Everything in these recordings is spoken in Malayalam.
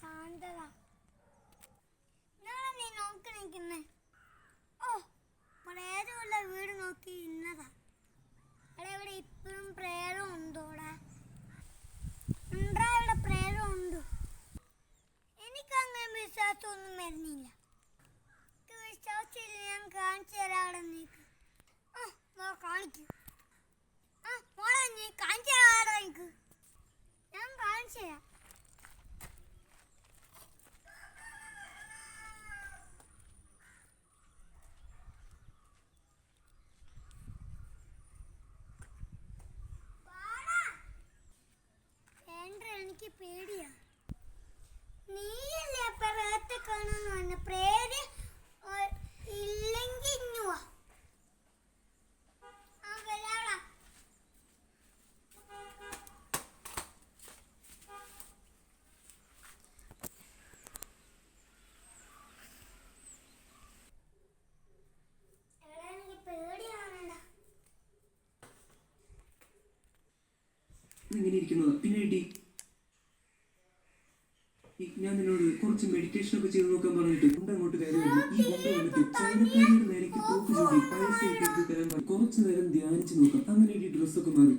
ശാന്തത. എന്നാണ് നീ നോക്കി നിൽക്കുന്നേ? ഓ, പ്രേതമുള്ള വീട് നോക്കി ഇന്നതാ. അവിടെ ഇവിടെ ഇപ്പോഴും പ്രേതം ഉണ്ടോടാ? ഇവിടെ പ്രേതം ഉണ്ട്. എനിക്കങ്ങനെ വിശ്വാസമൊന്നും വരുന്നില്ല. വിശ്വാസമില്ല, ഞാൻ കാണിച്ചു തരാവിടെ. നീക്ക് കാണിക്കൂ. മോളെ നീ കാണിച്ചു തരാടാ. എനിക്ക് ഞാൻ കാണിച്ചു തരാം. എനിക്ക് പേടിയാ. നീയല്ലേ പ്രേതത്തെ കാണുന്നു പറഞ്ഞ? പ്രേതം ഇല്ലെങ്കിൽ ഇങ്ങുവാ. ഇങ്ങനെ ഇരിക്കുന്നത് പിന്നെ ഞാൻ നിന്നോട് കുറച്ച് മെഡിറ്റേഷൻ ഒക്കെ ചെയ്ത് നോക്കാൻ പറഞ്ഞിട്ട് അങ്ങോട്ട് കയറി വന്നു. ഈ ഗുണ്ട വന്നിട്ട് ചൈനക്കാരിയുടെ നേരേക്ക് തോക്ക് ചൂടി പൈസ ഒക്കെ തരാൻ കുറച്ചു നേരം ധ്യാനിച്ചു നോക്കാം. അങ്ങനെ ഡ്രസ്സൊക്കെ മാറി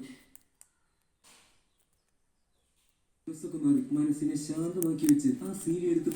മനസ്സിനെ ശാന്തമാക്കി വെച്ച് ആ സീരി എടുത്ത്